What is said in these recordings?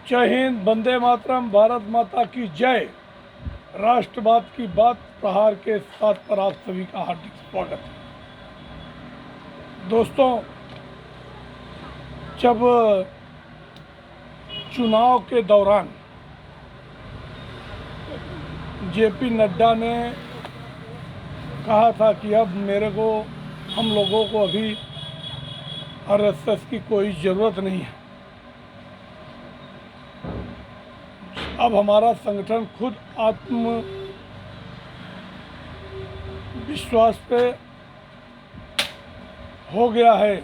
जय हिंद, वंदे मातरम, भारत माता की जय। राष्ट्रवाद की बात प्रहार के साथ पर आप सभी का हार्दिक स्वागत है। दोस्तों, जब चुनाव के दौरान जेपी नड्डा ने कहा था कि अब हम लोगों को अभी आरएसएस की कोई ज़रूरत नहीं है, अब हमारा संगठन खुद आत्म विश्वास पे हो गया है,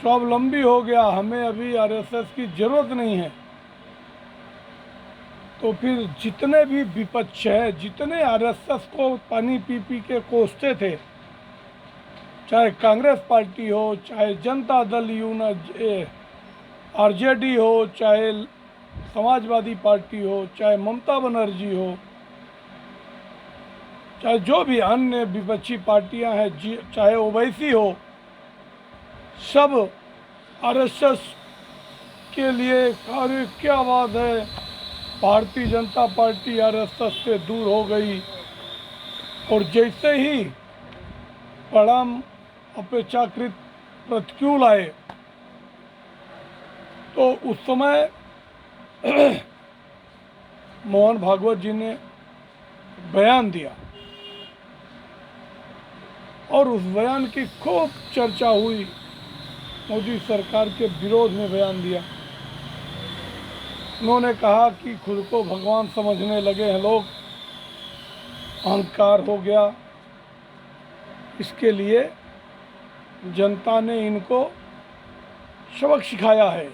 स्वावलंबी हो गया, हमें अभी आरएसएस की ज़रूरत नहीं है। तो फिर जितने भी विपक्ष है, जितने आरएसएस को पानी पी पी के कोसते थे, चाहे कांग्रेस पार्टी हो, चाहे जनता दल आरजेडी हो, चाहे समाजवादी पार्टी हो, चाहे ममता बनर्जी हो, चाहे जो भी अन्य विपक्षी पार्टियां हैं, चाहे ओवैसी हो, सब आरएसएस के लिए कार्य क्या बात है, भारतीय जनता पार्टी आरएसएस से दूर हो गई। और जैसे ही परिणाम अपेक्षाकृत प्रतिकूल आए तो उस समय मोहन भागवत जी ने बयान दिया और उस बयान की खूब चर्चा हुई। मोदी सरकार के विरोध में बयान दिया। उन्होंने कहा कि खुद को भगवान समझने लगे हैं लोग, अहंकार हो गया, इसके लिए जनता ने इनको सबक सिखाया है।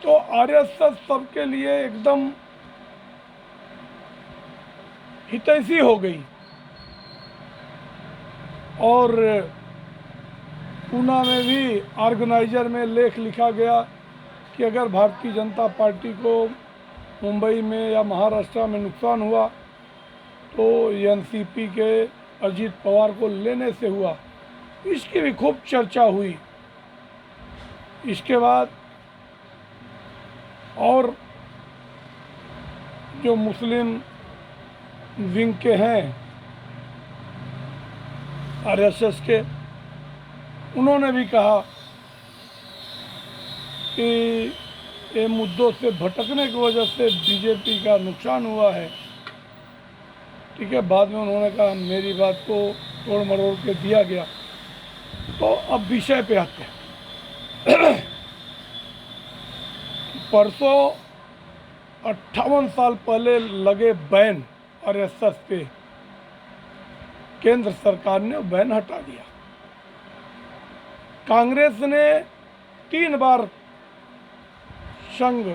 तो आरएसएस सबके लिए एकदम हितैषी हो गई और पूना में भी ऑर्गेनाइजर में लेख लिखा गया कि अगर भारतीय जनता पार्टी को मुंबई में या महाराष्ट्र में नुकसान हुआ तो एनसीपी के अजीत पवार को लेने से हुआ। इसकी भी खूब चर्चा हुई। इसके बाद और जो मुस्लिम विंग के हैं आरएसएस के, उन्होंने भी कहा कि ये मुद्दों से भटकने की वजह से बीजेपी का नुकसान हुआ है। ठीक है, बाद में उन्होंने कहा मेरी बात को तोड़ मरोड़ के दिया गया। तो अब विषय पे आते हैं। परसों 58 साल पहले लगे बैन आरएसएस पे केंद्र सरकार ने बैन हटा दिया। कांग्रेस ने 3 बार संघ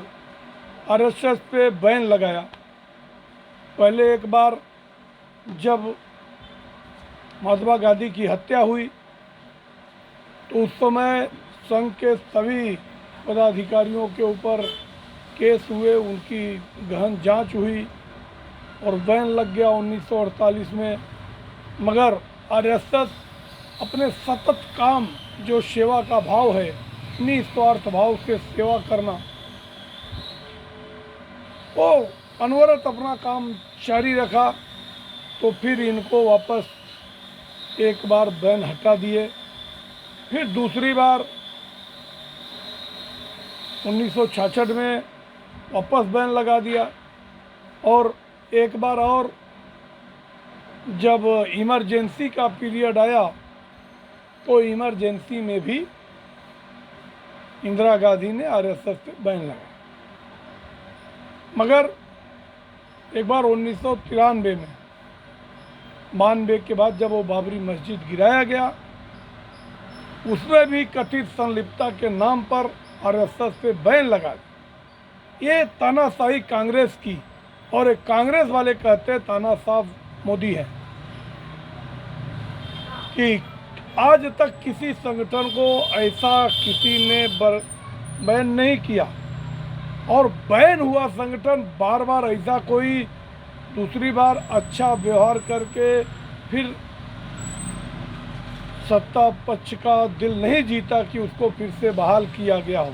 आरएसएस पे बैन लगाया। पहले एक बार जब महात्मा गांधी की हत्या हुई तो उस समय संघ के सभी पदाधिकारियों के ऊपर केस हुए, उनकी गहन जांच हुई और बैन लग गया 1948 में। मगर आरएसएस अपने सतत काम, जो सेवा का भाव है, निस्वार्थ भाव से सेवा करना, वो अनवरत अपना काम जारी रखा। तो फिर इनको वापस एक बार बैन हटा दिए, फिर दूसरी बार 1966 में वापस बैन लगा दिया और एक बार और जब इमरजेंसी का पीरियड आया तो इमरजेंसी में भी इंदिरा गांधी ने आरएसएस पे बैन लगाया। मगर एक बार 1993 में 92 के बाद जब वो बाबरी मस्जिद गिराया गया, उसमें भी कथित संलिप्तता के नाम पर आरएसएस पे बैन लगा दिया। ये तानाशाही कांग्रेस की, और एक कांग्रेस वाले कहते तानाशाह मोदी है कि आज तक किसी संगठन को ऐसा किसी ने बैन नहीं किया और बैन हुआ संगठन बार बार ऐसा कोई दूसरी बार अच्छा व्यवहार करके फिर सत्ता पक्ष का दिल नहीं जीता कि उसको फिर से बहाल किया गया हो।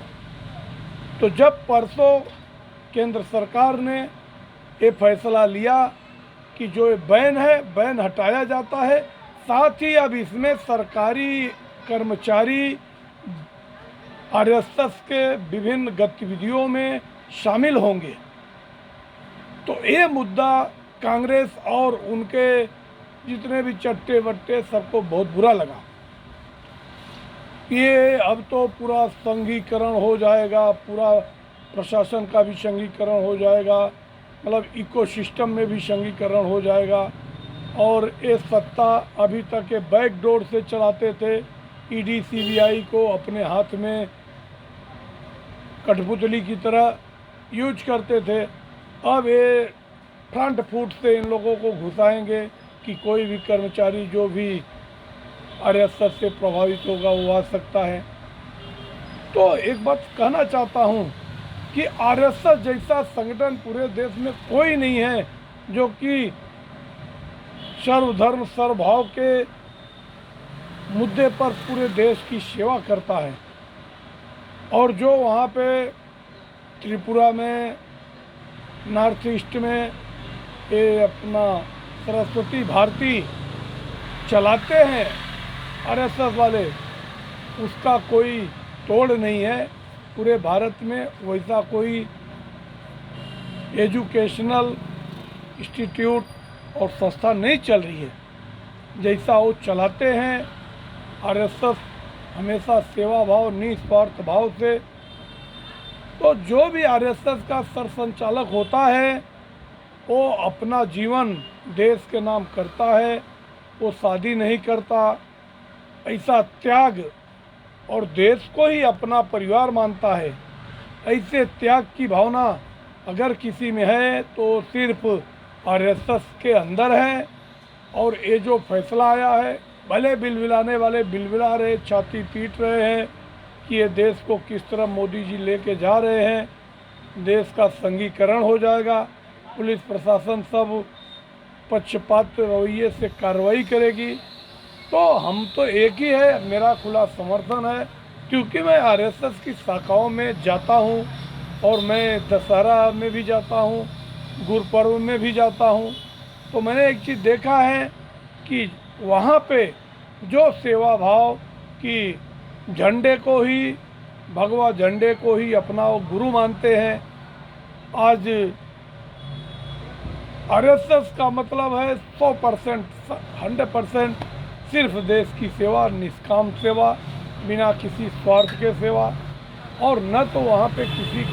तो जब परसों केंद्र सरकार ने ये फैसला लिया कि जो ये बैन है, बैन हटाया जाता है, साथ ही अब इसमें सरकारी कर्मचारी आरएसएस के विभिन्न गतिविधियों में शामिल होंगे, तो ये मुद्दा कांग्रेस और उनके जितने भी चट्टे बट्टे सबको बहुत बुरा लगा। ये अब तो पूरा संघीकरण हो जाएगा, पूरा प्रशासन का भी संघीकरण हो जाएगा, मतलब इकोसिस्टम में भी संघीकरण हो जाएगा। और ये सत्ता अभी तक के बैकडोर से चलाते थे, ईडी सीबीआई को अपने हाथ में कठपुतली की तरह यूज करते थे। अब ये फ्रंट फुट से इन लोगों को घुसाएंगे कि कोई भी कर्मचारी जो भी आरएसएस से प्रभावित होगा वो आ सकता है। तो एक बात कहना चाहता हूँ कि आरएसएस जैसा संगठन पूरे देश में कोई नहीं है जो कि सर्वधर्म सर्वभाव के मुद्दे पर पूरे देश की सेवा करता है। और जो वहाँ पे त्रिपुरा में, नॉर्थ ईस्ट में ये अपना सरस्वती भारती चलाते हैं आरएसएस वाले, उसका कोई तोड़ नहीं है। पूरे भारत में वैसा कोई एजुकेशनल इंस्टीट्यूट और संस्था नहीं चल रही है जैसा वो चलाते हैं। आरएसएस हमेशा सेवा भाव, निस्वार्थ भाव से, तो जो भी आरएसएस का सरसंचालक होता है वो अपना जीवन देश के नाम करता है, वो शादी नहीं करता, ऐसा त्याग, और देश को ही अपना परिवार मानता है। ऐसे त्याग की भावना अगर किसी में है तो सिर्फ आरएसएस के अंदर है। और ये जो फैसला आया है, भले बिलबिलाने वाले बिलबिला रहे, छाती पीट रहे हैं कि ये देश को किस तरह मोदी जी लेके जा रहे हैं, देश का संघीकरण हो जाएगा, पुलिस प्रशासन सब पक्षपात रवैये से कार्रवाई करेगी। तो हम तो एक ही है, मेरा खुला समर्थन है, क्योंकि मैं आरएसएस की शाखाओं में जाता हूँ और मैं दशहरा में भी जाता हूँ, गुरपर्व में भी जाता हूँ। तो मैंने एक चीज़ देखा है कि वहाँ पे जो सेवा भाव की झंडे को ही, भगवा झंडे को ही अपना वो गुरु मानते हैं, आज आरएसएस का मतलब है 100%, 100% सिर्फ देश की सेवा, निष्काम सेवा, बिना किसी स्वार्थ के सेवा। और न तो वहाँ पे किसी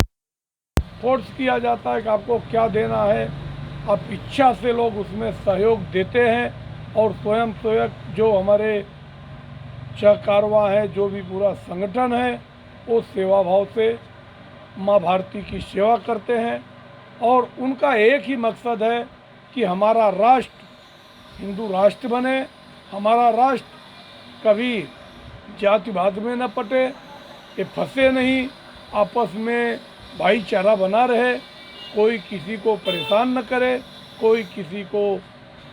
फोर्स किया जाता है कि आपको क्या देना है, आप इच्छा से लोग उसमें सहयोग देते हैं। और स्वयं सेवक जो हमारे सहकारवा है, जो भी पूरा संगठन है, वो सेवा भाव से माँ भारती की सेवा करते हैं। और उनका एक ही मकसद है कि हमारा राष्ट्र हिंदू राष्ट्र बने, हमारा राष्ट्र कभी जातिवाद में न पटे, ये फंसे नहीं, आपस में भाईचारा बना रहे, कोई किसी को परेशान न करे, कोई किसी को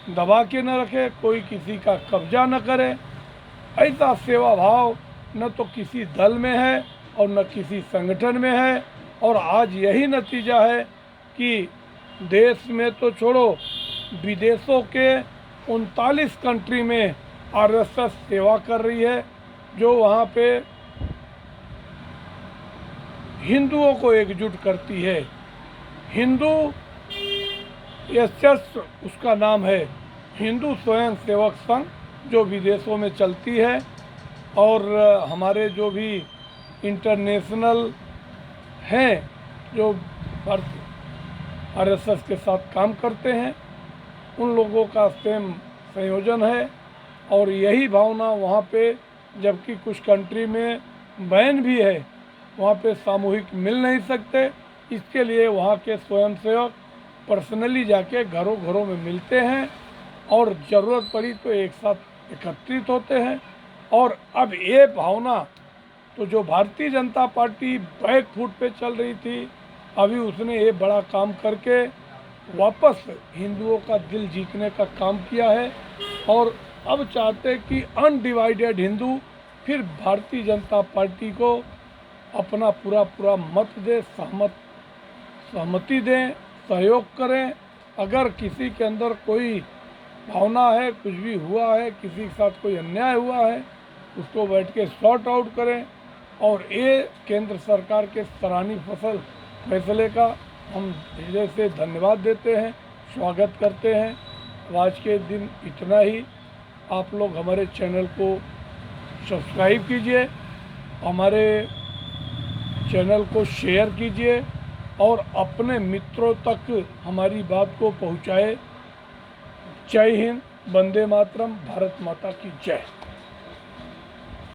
दबा के न रखे, कोई किसी का कब्जा न करे। ऐसा सेवा भाव न तो किसी दल में है और न किसी संगठन में है। और आज यही नतीजा है कि देश में तो छोड़ो, विदेशों के 39 कंट्री में आरएसएस सेवा कर रही है, जो वहाँ पे हिंदुओं को एकजुट करती है। हिंदू एसएस उसका नाम है, हिंदू स्वयं सेवक संघ, जो विदेशों में चलती है। और हमारे जो भी इंटरनेशनल हैं जो आरएसएस के साथ काम करते हैं, उन लोगों का सेम संयोजन है। और यही भावना वहाँ पे, जबकि कुछ कंट्री में बैन भी है, वहाँ पे सामूहिक मिल नहीं सकते, इसके लिए वहाँ के स्वयंसेवक पर्सनली जाके घरों घरों में मिलते हैं और ज़रूरत पड़ी तो एक साथ एकत्रित होते हैं। और अब ये भावना तो जो Bharatiya Janata party back foot पे चल रही थी, अभी उसने ये बड़ा काम करके वापस हिंदुओं का दिल जीतने का काम किया है। और अब चाहते कि अनडिवाइडेड हिंदू फिर भारतीय जनता पार्टी को अपना पूरा पूरा मत दे, सहमति दें, सहयोग करें। अगर किसी के अंदर कोई भावना है, कुछ भी हुआ है, किसी के साथ कोई अन्याय हुआ है, उसको बैठ के सॉर्ट आउट करें। और ये केंद्र सरकार के सराहनीय फैसले का हम हृदय से धन्यवाद देते हैं, स्वागत करते हैं। आज के दिन इतना ही। आप लोग हमारे चैनल को सब्सक्राइब कीजिए, हमारे चैनल को शेयर कीजिए और अपने मित्रों तक हमारी बात को पहुंचाए। जय हिंद, वंदे मातरम, भारत माता की जय।